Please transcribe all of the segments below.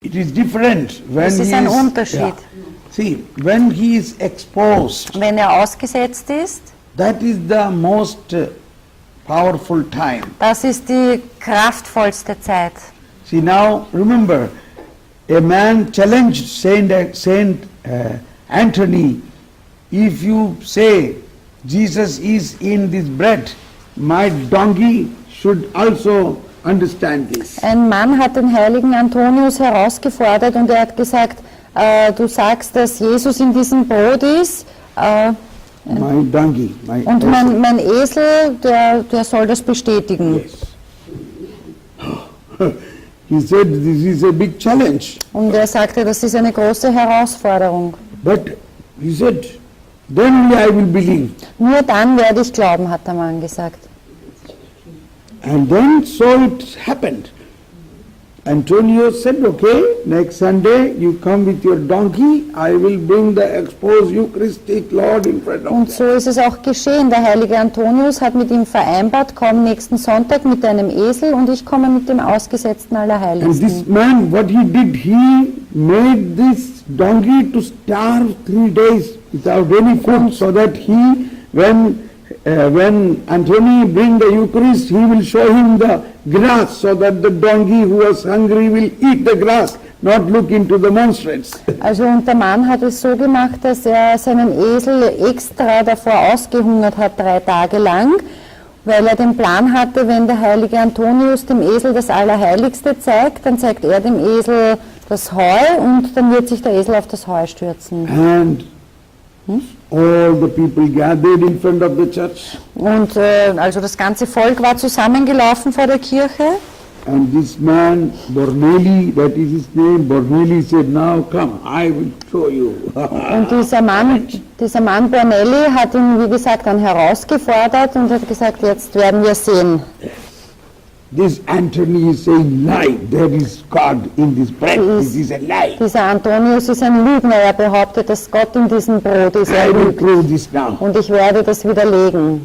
It is different when Das ist ein Unterschied. Yeah. See, when he is exposed, Wenn er ausgesetzt ist, that is the most powerful time. das ist die kraftvollste Zeit. See, now remember, a man challenged Saint Anthony, if you say Jesus is in this bread, my donkey should also understand this. Ein Mann hat den heiligen Antonius herausgefordert und er hat gesagt, du sagst, dass Jesus in diesem Brot ist. My donkey, my Und mein Esel, der soll das bestätigen. Yes. He said this is a big challenge. Und er sagte, das ist eine große Herausforderung. But he said, then only I will believe. Nur dann werde ich glauben, hat der Mann gesagt. And then so it happened. Antonio said, okay, next Sunday you come with your donkey, I will bring the exposed Eucharistic Lord in front of Und so ist es auch geschehen. Der heilige Antonius hat mit ihm vereinbart, komm nächsten Sonntag mit deinem Esel und ich komme mit dem Ausgesetzten And this Allerheiligsten. man, what he did, he made this donkey to starve 3 days without any food, so that he, when Anthony bring the Eucharist, he will show him the grass, so that the donkey who was hungry will eat the grass, not look into the monstrance. Also und der Mann hat es so gemacht, dass er seinen Esel extra davor ausgehungert hat 3 Tage lang, weil er den Plan hatte, wenn der heilige Antonius dem Esel das Allerheiligste zeigt, dann zeigt er dem Esel das Heu und dann wird sich der Esel auf das Heu stürzen. And all the people gathered in front of the church, Und also das ganze Volk war zusammengelaufen vor der Kirche. and this man, Bornelli, that is his name, Bornelli said, now come, I will show you. Und dieser Mann Bornelli hat ihn, wie gesagt, dann herausgefordert und hat gesagt, jetzt werden wir sehen. This Anthony is saying lie, there is God in this bread, this is a lie. Dieser Antonius ist ein Lügner, er behauptet, dass Gott in diesem Brot ist. I Er will lügt. prove this now. Und ich werde das widerlegen.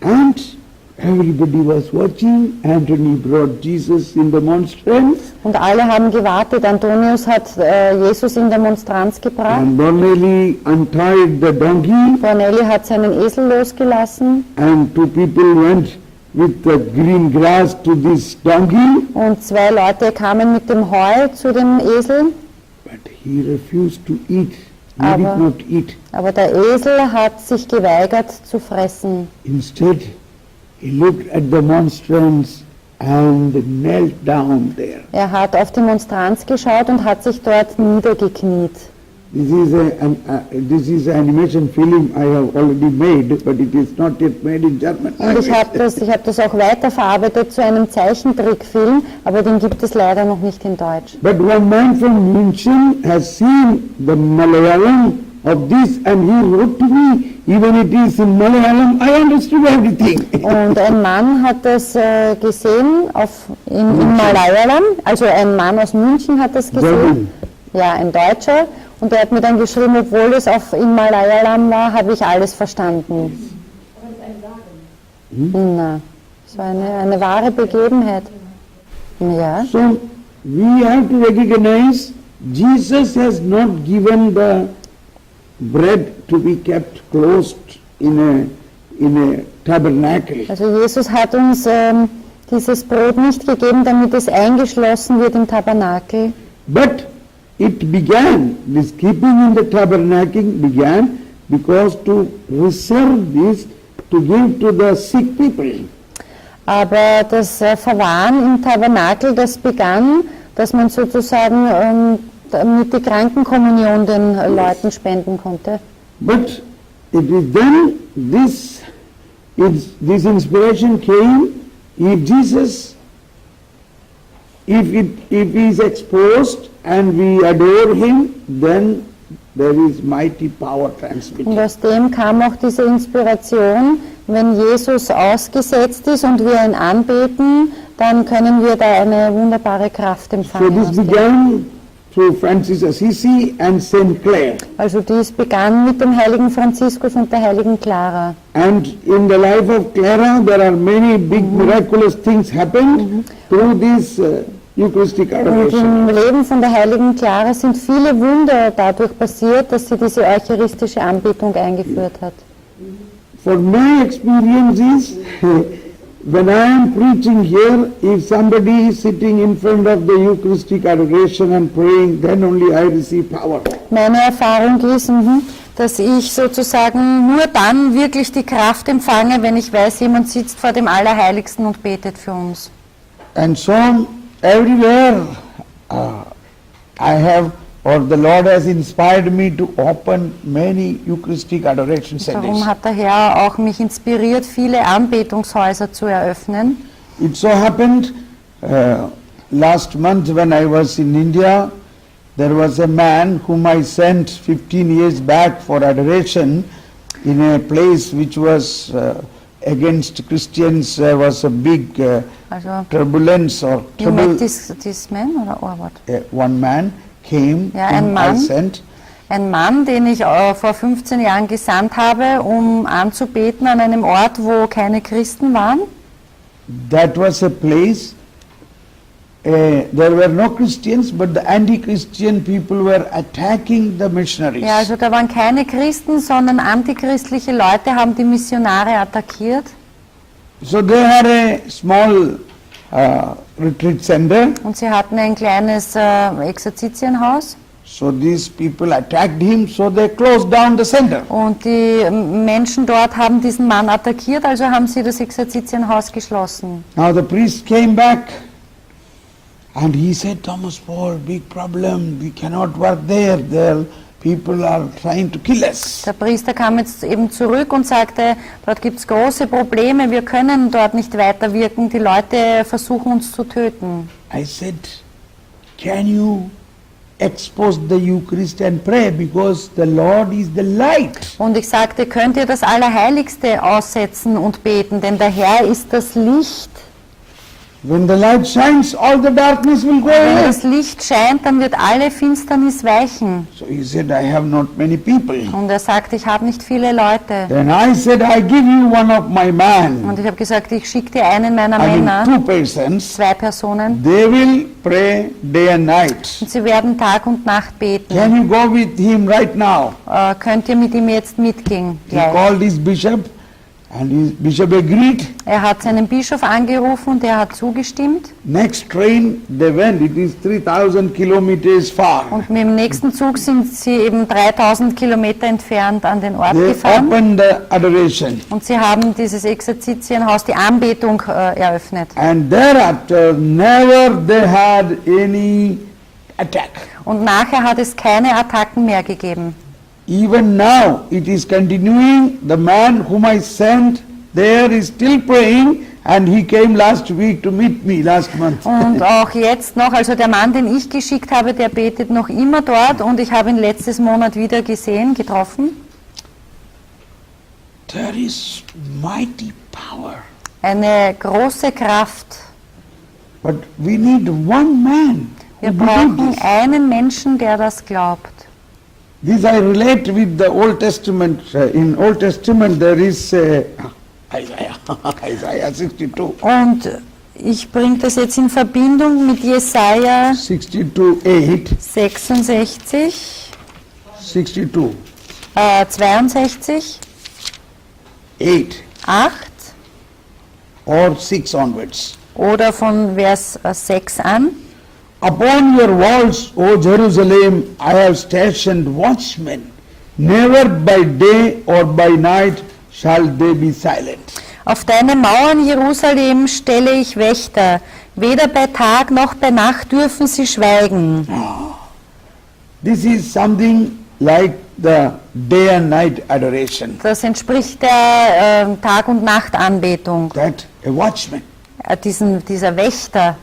And everybody was watching. Anthony brought Jesus in the monstrance, Und alle haben gewartet. Antonius hat Jesus in der Monstranz gebracht. and Bornelli untied the donkey, Bornelli hat seinen Esel losgelassen and 2 people went with the green grass to this donkey, und 2 Leute kamen mit dem Heu zu dem Esel. but he refused to eat. He Aber- did not eat. Aber der Esel hat sich geweigert zu fressen. Instead, he looked at the monstrance and knelt down there. Er hat auf die Monstranz geschaut und hat sich dort niedergekniet. This is an animation film I have already made, but it is not yet made in German. Und ich habe das auch weiterverarbeitet zu einem Zeichentrickfilm, aber den gibt es leider noch nicht in Deutsch. But one man from München has seen the Malayalam of this, and he wrote to me, even it is in Malayalam, I understood everything. Und ein Mann hat das gesehen in Malayalam, also ein Mann aus München hat das gesehen, ja, ein Deutscher, und er hat mir dann geschrieben, obwohl es in Malayalam war, habe ich alles verstanden. Na, es war eine wahre Begebenheit. Ja. So we have to recognize Jesus has not given the bread to be kept closed in a tabernacle. Also Jesus hat uns dieses Brot nicht gegeben, damit es eingeschlossen wird im Tabernakel. But it began, this keeping in the tabernacle began because to reserve this to give to the sick people. Aber das Verwahren im Tabernakel, das begann, dass man sozusagen mit die Krankenkommunion den Leuten spenden konnte. But it is then this inspiration came, if Jesus, if he is exposed and we adore him, then there is mighty power Und transmitted. aus dem kam auch diese Inspiration, wenn Jesus ausgesetzt ist und wir ihn anbeten, dann können wir da eine wunderbare Kraft So empfangen. this aus dem. began through Francis Assisi and Saint Clare. Also dies begann mit dem heiligen Franziskus und der heiligen Clara. And in the life of Clara, there are many big miraculous things happened through this Eucharistic Und adoration. im Leben von der heiligen Clara sind viele Wunder dadurch passiert, dass sie diese eucharistische Anbetung eingeführt hat. For my experience is, when I am preaching here, if somebody is sitting in front of the Eucharistic adoration and praying, then only I receive power. Meine Erfahrung ist, dass ich sozusagen nur dann wirklich die Kraft empfange, wenn ich weiß, jemand sitzt vor dem Allerheiligsten und betet für uns. And so everywhere I have, or the Lord has inspired me to open many Eucharistic adoration centers. Darum hat der Herr auch mich inspiriert, viele Anbetungshäuser zu eröffnen. It so happened last month when I was in India, there was a man whom I sent 15 years back for adoration in a place which was against Christians. There was a big Also, turbulence or you met trouble. this man or what? One man came, Ja, ein whom I Mann. sent. Ein Mann, den ich vor 15 Jahren gesandt habe, um anzubeten an einem Ort, wo keine Christen waren. That was a place, there were no Christians, but the anti-Christian people were attacking the missionaries. Ja, also da waren keine Christen, sondern antichristliche Leute haben die Missionare attackiert. So they had a small retreat center. Und sie hatten ein kleines Exerzitienhaus. So these people attacked him, so they closed down the center. Und die Menschen dort haben diesen Mann attackiert, also haben sie das Exerzitienhaus geschlossen. Now the priest came back and he said, Thomas Paul, big problem, we cannot work there. There people are trying to kill us. Der Priester kam jetzt eben zurück und sagte, dort gibt es große Probleme, wir können dort nicht weiterwirken, die Leute versuchen uns zu töten. I said, can you expose the Eucharist and pray, because the Lord is the light. Und ich sagte, könnt ihr das Allerheiligste aussetzen und beten, denn der Herr ist das Licht. When the light shines, all the darkness will go Wenn away. das Licht scheint, dann wird alle Finsternis weichen. So he said, I have not many people. Und er sagte, ich habe nicht viele Leute. Then I said, I give you one of my men. Und ich habe gesagt, ich schicke dir einen meiner I mean, Männer, 2 persons. 2 Personen, They will pray day and night. und sie werden Tag und Nacht beten. Can you go with him right now? Könnt ihr mit ihm jetzt mitgehen? He Gleich. called his bishop, and his bishop agreed. Er hat seinen Bischof angerufen und der hat zugestimmt. Next train they went. It is 3,000 kilometers far. Und mit dem nächsten Zug sind sie eben 3000 Kilometer entfernt an den Ort They gefahren. opened the adoration. Und sie haben dieses Exerzitienhaus, die Anbetung eröffnet. And thereafter, never they had any attack. Und nachher hat es keine Attacken mehr gegeben. Even now, it is continuing. The man whom I sent there is still praying, and he came last week to meet me last month. Und auch jetzt noch, also der Mann, den ich geschickt habe, der betet noch immer dort und ich habe ihn letztes Monat wieder gesehen, getroffen. There is mighty power. Eine große Kraft. But we need one man who Wir believes brauchen this. einen Menschen, der das glaubt. This I relate with the Old Testament. In Old Testament there is Isaiah, Isaiah 62. Und ich bringe das jetzt in Verbindung mit Jesaja 62:8. 66, 62, 62, 8 8 or 6 onwards. oder von Vers 6 an. Upon your walls, O Jerusalem, I have stationed watchmen. Never by day or by night shall they be silent. Auf deine Mauern, Jerusalem, stelle ich Wächter. Weder bei Tag noch bei Nacht dürfen sie schweigen. This is something like the day and night adoration. Das entspricht der Tag- und Nacht-Anbetung. That a watchman, Dieser Wächter.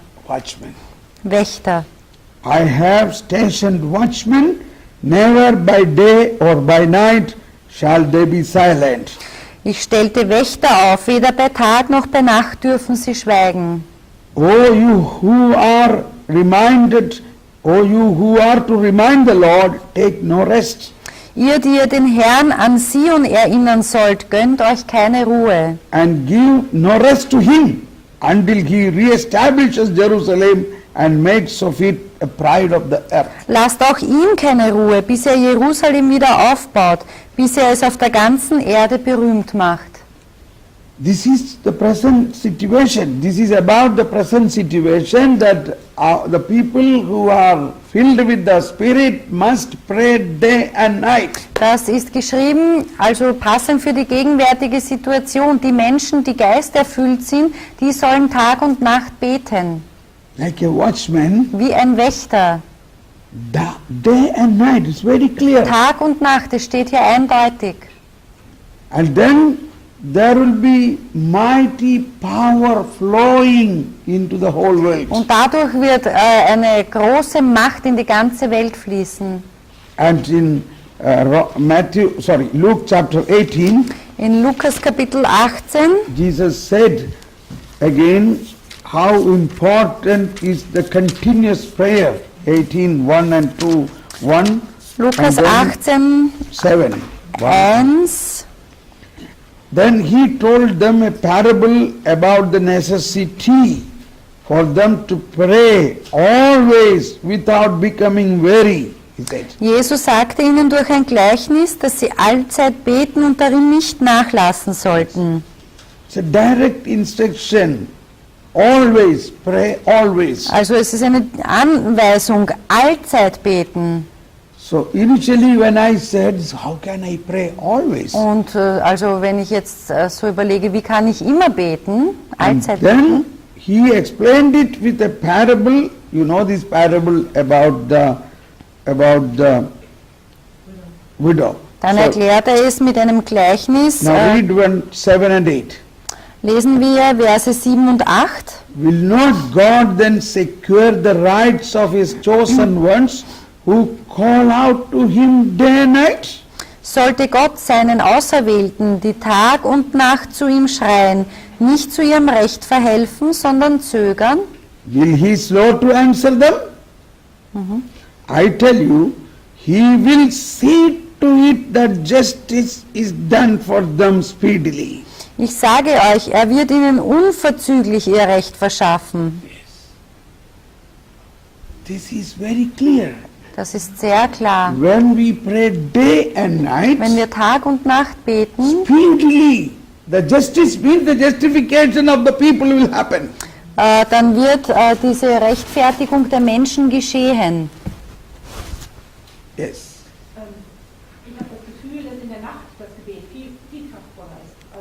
I have stationed watchmen, never by day or by night shall they be silent. Ich stellte Wächter auf, weder bei Tag noch bei Nacht dürfen sie schweigen. O you who are reminded, O you who are to remind the Lord, take no rest. Ihr, die ihr den Herrn an Sion erinnern sollt, gönnt euch keine Ruhe. And give no rest to him until he reestablishes Jerusalem and makes of it a pride of the earth. Lasst auch ihm keine Ruhe, bis er Jerusalem wieder aufbaut, bis er es auf der ganzen Erde berühmt macht. This is the present situation. This is about the present situation that the people who are filled with the Spirit must pray day and night. Das ist geschrieben, also passend für die gegenwärtige Situation. Die Menschen, die geisterfüllt sind, die sollen Tag und Nacht beten. Like a watchman, Wie ein Wächter. day and night, it's very clear. Tag und Nacht, es steht hier eindeutig. And then there will be mighty power flowing into the whole world. Und dadurch wird eine große Macht in die ganze Welt fließen. And in Luke chapter 18, In Lukas Kapitel 18 Jesus said again how important is the continuous prayer. 18, 1 and 2, 1. Lukas and then 18, 7. 1. Then he told them a parable about the necessity for them to pray always without becoming weary, he said. Jesus sagte ihnen durch ein Gleichnis, dass sie allzeit beten und darin nicht nachlassen sollten. It's a direct instruction. Always pray, always. Also es ist eine Anweisung, allzeit beten. So initially when I said, how can I pray always? Und also wenn ich jetzt so überlege, wie kann ich immer beten, allzeit Then beten, he explained it with a parable. You know this parable about the widow. dann So, erklärt er es mit einem Gleichnis. now read 7 and 8. Lesen wir Verse 7 und 8. Will not God then secure the rights of his chosen ones who call out to him day and night? Sollte Gott seinen Auserwählten, die Tag und Nacht zu ihm schreien, nicht zu ihrem Recht verhelfen, sondern zögern? Will he slow to answer them? I tell you, he will see to it that justice is done for them speedily. Ich sage euch, er wird ihnen unverzüglich ihr Recht verschaffen. This is very clear. Das ist sehr klar. When we pray day and night, Wenn wir Tag und Nacht beten, speedily, the justice means the justification of the people will happen. dann wird diese Rechtfertigung der Menschen geschehen. Yes.